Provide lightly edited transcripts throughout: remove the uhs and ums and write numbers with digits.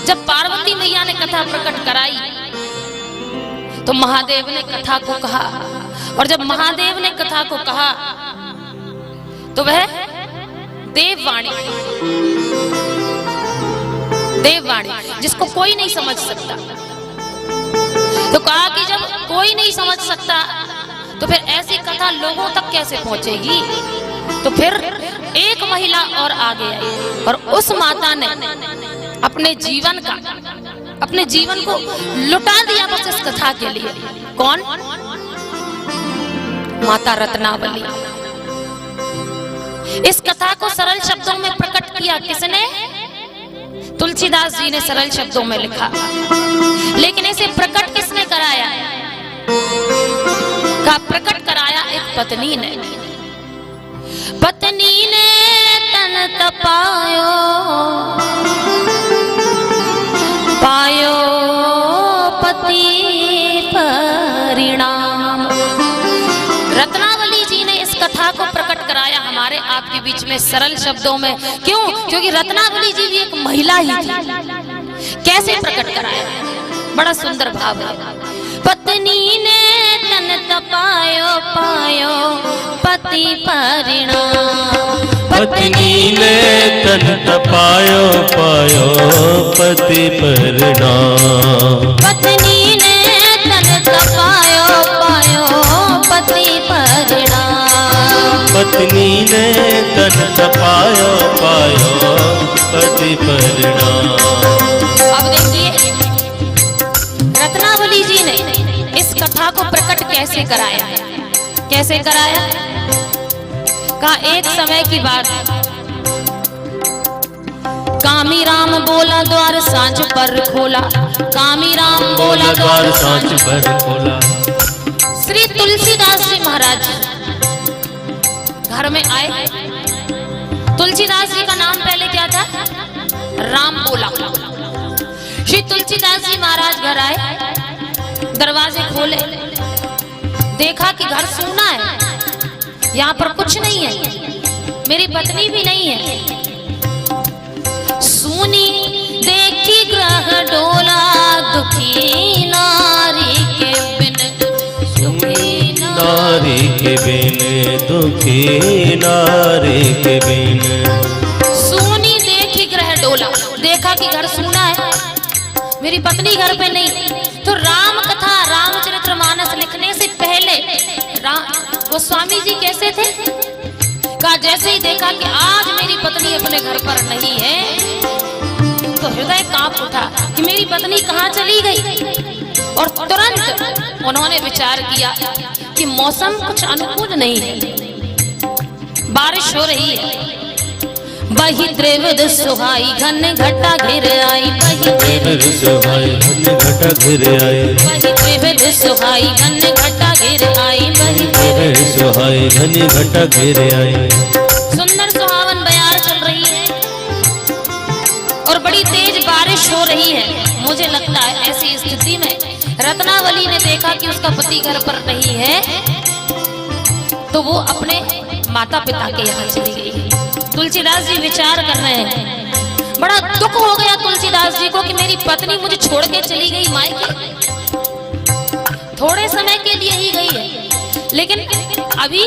जब पार्वती मैया ने कथा प्रकट कराई तो महादेव ने कथा को कहा, और जब महादेव ने कथा को कहा तो वह देववाणी जिसको कोई नहीं समझ सकता। तो कहा कि जब कोई नहीं समझ सकता तो फिर ऐसी कथा लोगों तक कैसे पहुंचेगी। तो फिर एक महिला और आगे आई और उस माता ने अपने जीवन को लुटा दिया बस इस कथा के लिए। कौन? माता रत्नावली। इस कथा को सरल शब्दों में प्रकट किया किसने? तुलसीदास जी ने सरल शब्दों में लिखा, लेकिन इसे प्रकट किसने कराया? का प्रकट कराया एक पत्नी ने। पत्नी ने तन तपायो, पायो पति परिणाम। रत्नावली जी ने इस कथा को प्रकट कराया हमारे आपके बीच में सरल शब्दों में। क्यों? क्योंकि रत्नावली जी भी एक महिला ही थी। कैसे प्रकट कराया? बड़ा सुंदर भाव है। पत्नी ने तन तपायो, पायो पति परिणाम। पत्नी ने तन तपायो, पायो पति परिणाम। पत्नी ने तन तपायो, पायो पति परिणाम। पत्नी ने तन तपायो, पायो पति परिणाम। अब देखिए रत्नावली जी ने इस कथा को प्रकट कैसे कराया? कैसे कराया? का एक समय की बात, कामी राम बोला द्वार सांझ पर खोला। कामी राम बोला द्वार सांझ पर खोला। श्री तुलसीदास जी महाराज घर में आए। तुलसीदास जी का नाम पहले क्या था? राम बोला। श्री तुलसीदास जी महाराज घर आए, दरवाजे खोले, देखा कि घर सूना है, यहाँ पर कुछ नहीं है, मेरी पत्नी भी नहीं है। सूनी देखी ग्रह डोला, दुखी नारी के बिन, दुखी नारी के बिन, दुखी नारी के बिन। सूनी देखी ग्रह डोला, देखा कि घर सूना है, मेरी पत्नी घर पे नहीं। तो राम कथा रामचरितमानस लिखने से पहले गोस्वामी जी कैसे थे? का जैसे ही देखा कि आज मेरी पत्नी अपने घर पर नहीं है तो हृदय कांप उठा कि मेरी पत्नी कहाँ चली गई। और तुरंत उन्होंने विचार किया कि मौसम कुछ अनुकूल नहीं है, बारिश हो रही है। बही त्रिविध सुहाई घन घटा घिर आई। बही त्रिविध सुहाई घन घटा घिर आई। बही त्रिविध सुहाई घन घटा घिर आई। बही त्रिविध सुहाई घन घटा घिर आई। सुंदर सुहावन बयार चल रही है और बड़ी तेज बारिश हो रही है। मुझे लगता है ऐसी स्थिति में रत्नावली ने देखा कि उसका पति घर पर नहीं है तो वो अपने माता पिता के यहाँ चली गई। तुलसीदास जी विचार कर रहे हैं, बड़ा दुख हो गया तुलसीदास जी को कि मेरी पत्नी मुझे छोड़ के चली गई मायके। थोड़े समय के लिए ही गई है, लेकिन अभी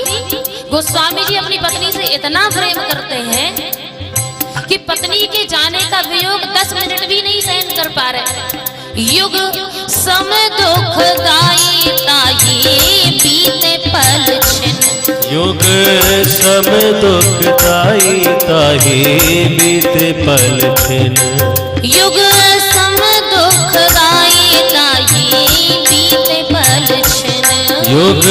गोस्वामी जी अपनी पत्नी से इतना प्रेम करते हैं कि पत्नी के जाने का वियोग 10 मिनट भी नहीं सहन कर पा रहे। युग सम दुखदाई ताई बीते पल छिन। युग सम दुखदाई ताहि बीते पल छिन। युग सम दुखदाई ताहि बीते पल छिन। युग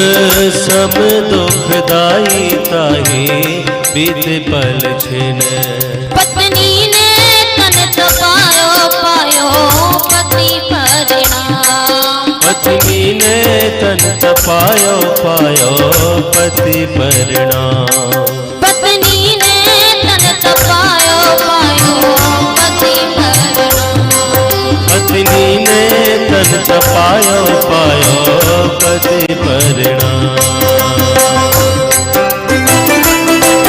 सम दुखदाई ताहि बीते पल छिन। पत्नी ने तन तपायो, पायो पति परिणाम। पत्नी ने तन तपायो, पायो पति परिणाम। पत्नी ने तन तपायो, पायो पति परिणाम। पत्नी ने तन तपायो, पायो पति परिणाम।